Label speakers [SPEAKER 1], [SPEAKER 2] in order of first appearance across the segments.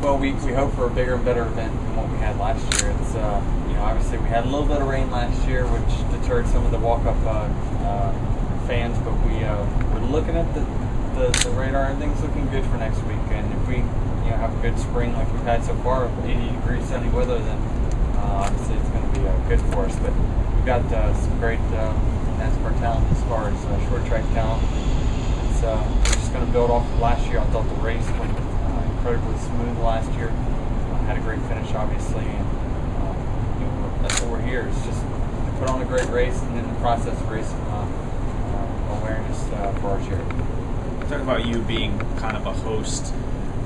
[SPEAKER 1] Well, we hope for a bigger and better event than what we had last year. It's obviously we had a little bit of rain last year, which deterred some of the walk-up fans, but we're looking at the radar. Everything's looking good for next week, and if we have a good spring like we've had so far, 80-degree sunny weather, then obviously it's going to be good for us. But we've got some great NASCAR talent as far as short track talent. We're just going to build off of last year. I thought the race went incredibly smooth last year. Had a great finish, obviously, and that's what we're here. It's just to put on a great race, and in the process of race awareness for our charity.
[SPEAKER 2] Talk about you being kind of a host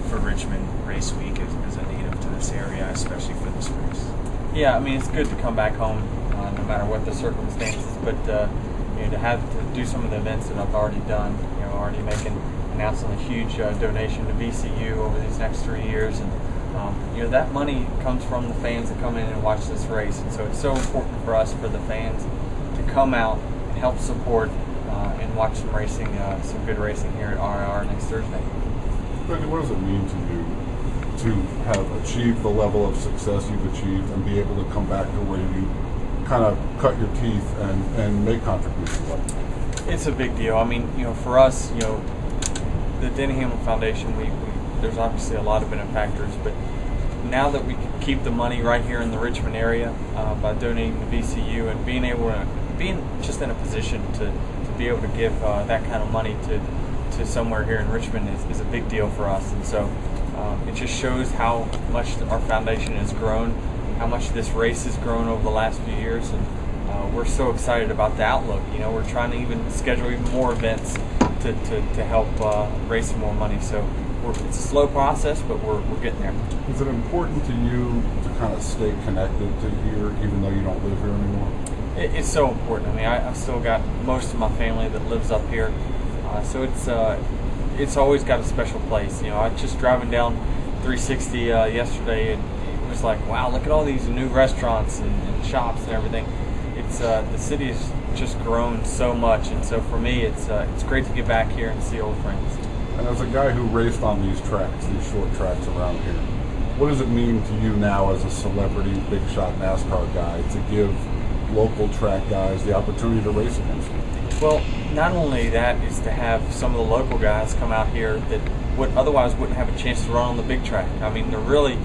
[SPEAKER 2] for Richmond Race Week as a native to this area, especially for this race.
[SPEAKER 1] Yeah, I mean, it's good to come back home no matter what the circumstances, but to do some of the events that I've already done, already announcing a huge donation to VCU over these next 3 years, and that money comes from the fans that come in and watch this race, and so it's so important for us, for the fans, to come out and help support and watch some racing, some good racing here at RIR next Thursday.
[SPEAKER 3] Dougie, what does it mean to you to have achieved the level of success you've achieved and be able to come back to where you kind of cut your teeth and make contributions like that?
[SPEAKER 1] It's a big deal. I mean, for us, the Denny Hamlin Foundation, there's obviously a lot of benefactors, but now that we can keep the money right here in the Richmond area by donating to VCU and being just in a position to be able to give that kind of money to somewhere here in Richmond is a big deal for us. And so it just shows how much our foundation has grown, how much this race has grown over the last few years, and we're so excited about the outlook. We're trying to even schedule even more events to help raise some more money. So it's a slow process, but we're getting there.
[SPEAKER 3] Is it important to you to kind of stay connected to here, even though you don't live here anymore?
[SPEAKER 1] It's so important. I mean, I've still got most of my family that lives up here, so it's always got a special place. I was just driving down 360 yesterday, and it was like, wow, look at all these new restaurants and shops and everything. It's the city has just grown so much, and so for me, it's great to get back here and see old friends.
[SPEAKER 3] And as a guy who raced on these tracks, these short tracks around here, what does it mean to you now as a celebrity, big shot NASCAR guy to give local track guys the opportunity to race against you?
[SPEAKER 1] Well, not only that is to have some of the local guys come out here that otherwise wouldn't have a chance to run on the big track. I mean, they're really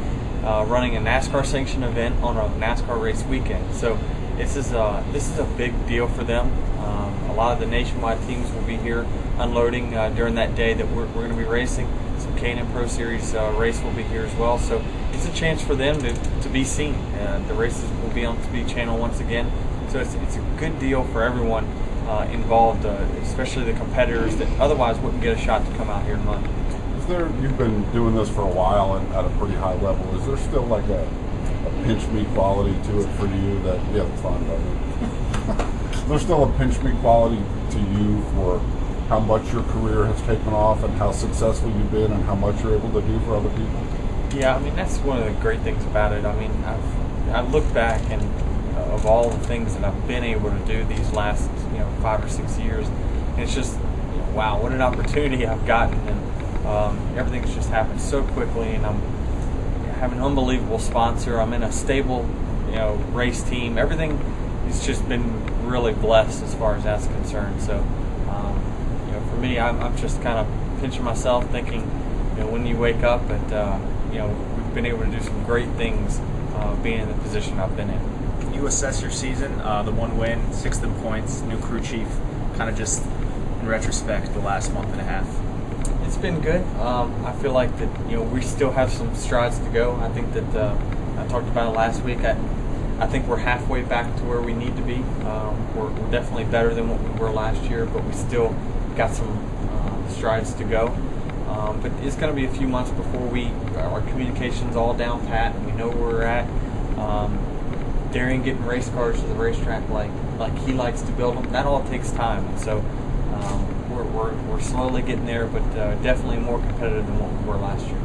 [SPEAKER 1] running a NASCAR sanctioned event on a NASCAR race weekend. So this is a big deal for them. A lot of the nationwide teams will be here unloading during that day that we're going to be racing. Some K&N Pro Series race will be here as well. So it's a chance for them to be seen. The races will be on TV channel once again. So it's a good deal for everyone involved, especially the competitors that otherwise wouldn't get a shot to come out here and run.
[SPEAKER 3] You've been doing this for a while and at a pretty high level. Is there still like a pinch me quality to it for you that you have fun about it? There's still a pinch me quality to you for how much your career has taken off and how successful you've been and how much you're able to do for other people?
[SPEAKER 1] Yeah, I mean, that's one of the great things about it. I mean, I've looked back and of all the things that I've been able to do these last 5 or 6 years, and it's just wow, what an opportunity I've gotten, and everything's just happened so quickly, and I'm have an unbelievable sponsor. I'm in a stable race team. Everything has just been really blessed as far as that's concerned. So for me, I'm just kind of pinching myself, thinking when you wake up that we've been able to do some great things being in the position I've been in.
[SPEAKER 2] You assess your season, the 1 win, 6th in points, new crew chief, kind of just in retrospect the last month and a half.
[SPEAKER 1] It's been good. I feel like that we still have some strides to go. I think that I talked about it last week. I think we're halfway back to where we need to be. We're definitely better than what we were last year, but we still got some strides to go. But it's going to be a few months before our communication's all down pat and we know where we're at. Darian getting race cars to the racetrack like he likes to build them, that all takes time. And so we're slowly getting there, but definitely more competitive than what we were last year.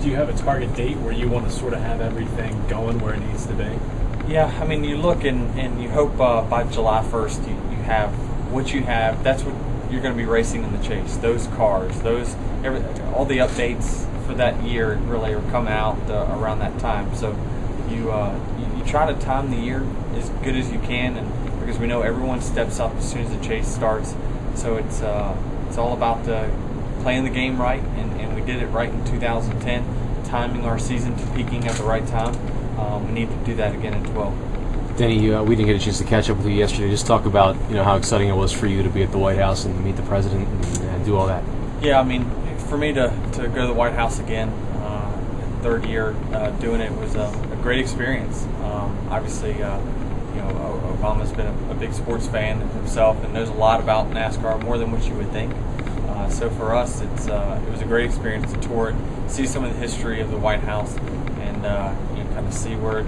[SPEAKER 4] Do you have a target date where you want to sort of have everything going where it needs to be?
[SPEAKER 1] Yeah, I mean, you look and you hope by July 1st you have what you have. That's what you're going to be racing in the chase. Those cars, all the updates for that year really are coming out around that time. So you try to time the year as good as you can, and because we know everyone steps up as soon as the chase starts. So it's all about playing the game right, and we did it right in 2010, timing our season to peaking at the right time. We need to do that again in 12.
[SPEAKER 5] Denny, we didn't get a chance to catch up with you yesterday. Just talk about how exciting it was for you to be at the White House and meet the president and do all that.
[SPEAKER 1] Yeah, I mean, for me to go to the White House again, third year doing it was a great experience. Obviously, Obama's been a big sports fan himself and knows a lot about NASCAR, more than what you would think. So for us, it was a great experience to tour it, see some of the history of the White House, and kind of see where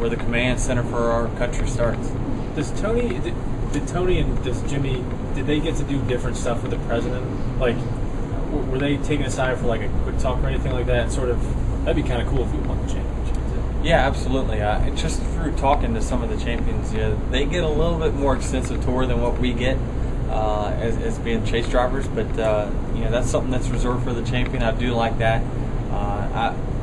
[SPEAKER 1] the command center for our country starts.
[SPEAKER 4] Did Tony and does Jimmy, did they get to do different stuff with the president? Like, were they taken aside for like a quick talk or anything like that? Sort of, that'd be kind of cool if we won the championship.
[SPEAKER 1] Yeah, absolutely. Just through talking to some of the champions, they get a little bit more extensive tour than what we get as being chase drivers. But that's something that's reserved for the champion. I do like that.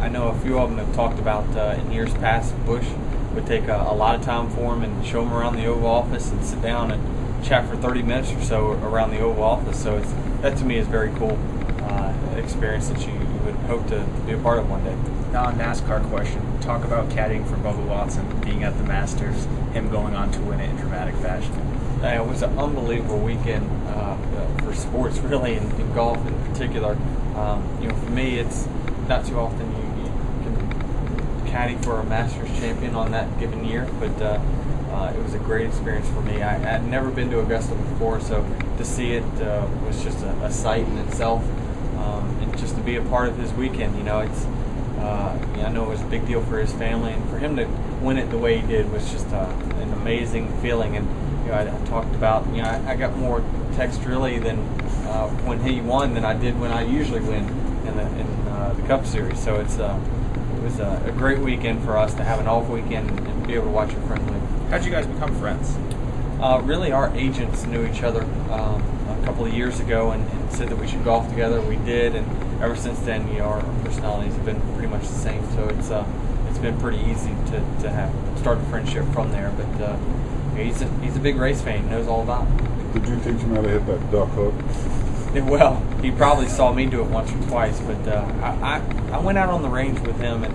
[SPEAKER 1] I know a few of them have talked about in years past, Bush would take a lot of time for him and show him around the Oval Office and sit down and chat for 30 minutes or so around the Oval Office. So that to me is very cool experience that you would hope to be a part of one day.
[SPEAKER 2] Non-NASCAR question. Talk about caddying for Bubba Watson, being at the Masters, him going on to win it in dramatic fashion.
[SPEAKER 1] It was an unbelievable weekend for sports, really, and golf in particular. For me, it's not too often you can caddy for a Masters champion on that given year, but it was a great experience for me. I had never been to Augusta before, so to see it was just a sight in itself, and just to be a part of his weekend. I know it was a big deal for his family, and for him to win it the way he did was just an amazing feeling. And I talked about, I got more text really than when he won than I did when I usually win in the Cup Series. So it was a great weekend for us to have an off weekend and be able to watch your friend win.
[SPEAKER 2] How'd you guys become friends?
[SPEAKER 1] Really, our agents knew each other a couple of years ago and said that we should golf together. We did, and ever since then, our personalities have been pretty much the same. So it's been pretty easy to have start a friendship from there. But he's a big race fan. He knows all about it.
[SPEAKER 3] Did you teach him how to hit that duck hook?
[SPEAKER 1] Well, he probably saw me do it once or twice, but I went out on the range with him and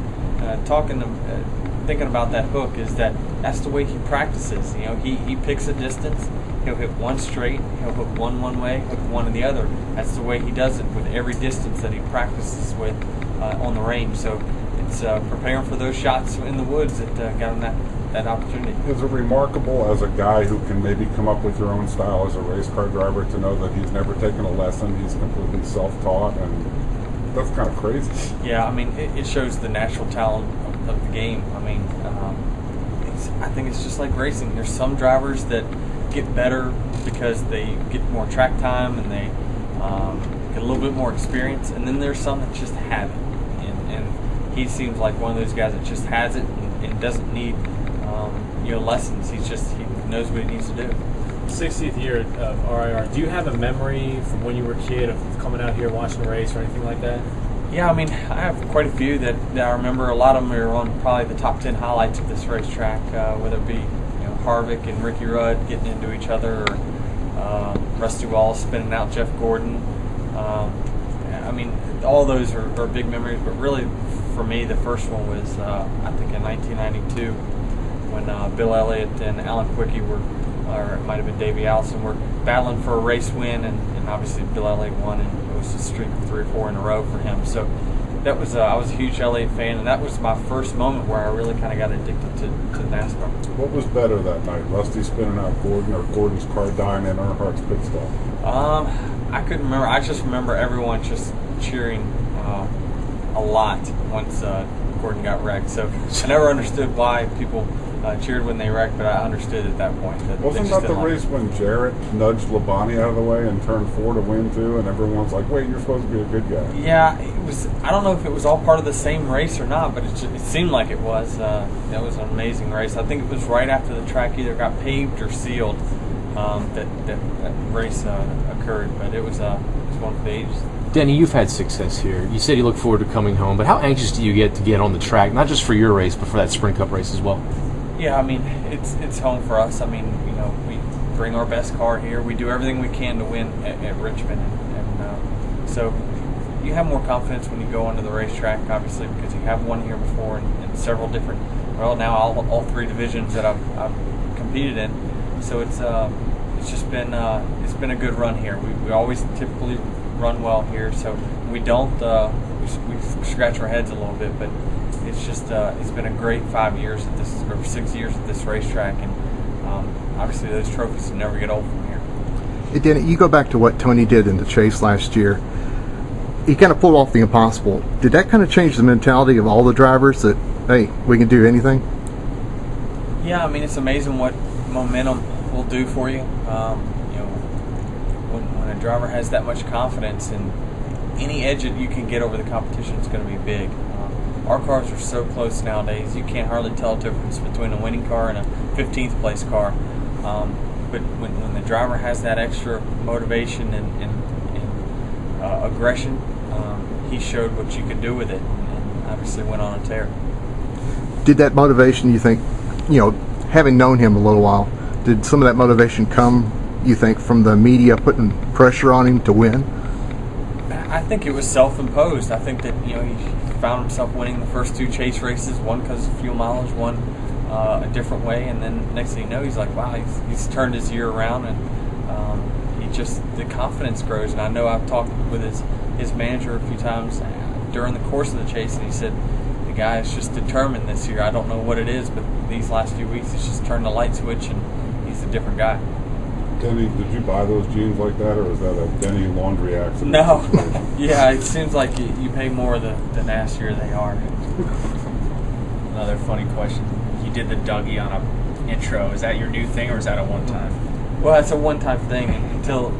[SPEAKER 1] thinking about that hook is that's the way he practices. He picks a distance. He'll hit one straight. He'll hook one way, hook one in the other. That's the way he does it with every distance that he practices with on the range. So it's preparing for those shots in the woods that got him that opportunity.
[SPEAKER 3] Is it remarkable as a guy who can maybe come up with your own style as a race car driver to know that he's never taken a lesson, he's completely self-taught, and that's kind of crazy.
[SPEAKER 1] Yeah, I mean, it shows the natural talent of the game. I mean, I think it's just like racing. There's some drivers that get better because they get more track time and they get a little bit more experience, and then there's some that just have it. And he seems like one of those guys that just has it and doesn't need lessons. He knows what he needs to do.
[SPEAKER 4] 60th year of RIR. Do you have a memory from when you were a kid of coming out here watching a race or anything like that?
[SPEAKER 1] Yeah, I mean, I have quite a few that I remember. A lot of them are on probably the top 10 highlights of this racetrack, whether it be Harvick and Ricky Rudd getting into each other, or Rusty Wallace spinning out Jeff Gordon. I mean, all those are big memories, but really for me the first one was I think in 1992 when Bill Elliott and Alan Quickie or it might have been Davey Allison, were battling for a race win, and obviously Bill Elliott won, and it was a streak of 3 or 4 in a row for him. So that was I was a huge Elliott fan, and that was my first moment where I really kind of got addicted to NASCAR.
[SPEAKER 3] What was better that night, Rusty spinning out Gordon or Gordon's car dying in Earnhardt's pit stop?
[SPEAKER 1] I couldn't remember. I just remember everyone just cheering a lot once Gordon got wrecked. So I never understood why people cheered when they wrecked, but I understood at that point.
[SPEAKER 3] Wasn't that the race when Jarrett nudged Labonte out of the way and turned 4 to win too, and everyone's like, wait, you're supposed to be a good guy?
[SPEAKER 1] Yeah, it was. I don't know if it was all part of the same race or not, but it seemed like it was. That was an amazing race. I think it was right after the track either got paved or sealed that race occurred, but it was one of the ages.
[SPEAKER 5] Denny, you've had success here. You said you look forward to coming home, but how anxious do you get to get on the track, not just for your race, but for that Sprint Cup race as well?
[SPEAKER 1] Yeah, I mean, it's home for us. I mean, you know, we bring our best car here. We do everything we can to win at Richmond, and so you have more confidence when you go onto the racetrack, obviously, because you have won here before in several different, well, now all three divisions that I've competed in. So it's just been it's been a good run here. We always typically run well here, so we don't we scratch our heads a little bit, but it's just it's been a great 5 years at this, or 6 years at this racetrack, and obviously those trophies will never get old from here.
[SPEAKER 6] Hey, Denny, you go back to what Tony did in the chase last year. He kind of pulled off the impossible. Did that kind of change the mentality of all the drivers that, hey, we can do anything?
[SPEAKER 1] Yeah, I mean, it's amazing what momentum will do for you. You know, when a driver has that much confidence, and any edge that you can get over the competition is going to be big. Our cars are so close nowadays, you can't hardly tell the difference between a winning car and a 15th place car. But when the driver has that extra motivation and aggression, he showed what you could do with it, and obviously went on a tear.
[SPEAKER 6] Did that motivation, you think, you know, having known him a little while, did some of that motivation come, you think, from the media putting pressure on him to win?
[SPEAKER 1] I think it was self-imposed. I think that, you know, he found himself winning the first two chase races, one because of fuel mileage, one a different way, and then next thing you know, he's like, wow, he's turned his year around, and the confidence grows. And I know I've talked with his manager a few times during the course of the chase, and he said the guy is just determined this year. I don't know what it is, but these last few weeks he's just turned the light switch, and he's a different guy.
[SPEAKER 3] Denny, did you buy those jeans like that, or is that a Denny laundry accident?
[SPEAKER 1] No. Yeah, it seems like you pay more the nastier they are.
[SPEAKER 2] Another funny question. You did the Dougie on a intro. Is that your new thing, or is that a one-time?
[SPEAKER 1] Well, it's a one-time thing until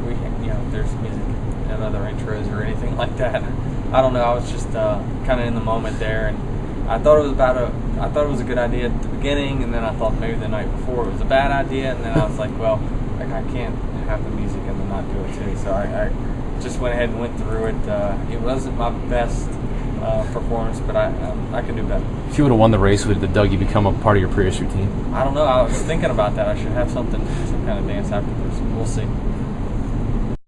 [SPEAKER 1] there's music and other intros or anything like that. I don't know. I was just kind of in the moment there, and I thought it was a good idea at the beginning, and then I thought maybe the night before it was a bad idea, and then I was like, well, I can't have the music and then not do it too. So I just went ahead and went through it. It wasn't my best performance, but I can do better.
[SPEAKER 5] If you would have won the race, would the Dougie become a part of your previous routine?
[SPEAKER 1] I don't know. I was thinking about that. I should have some kind of dance after this. We'll see.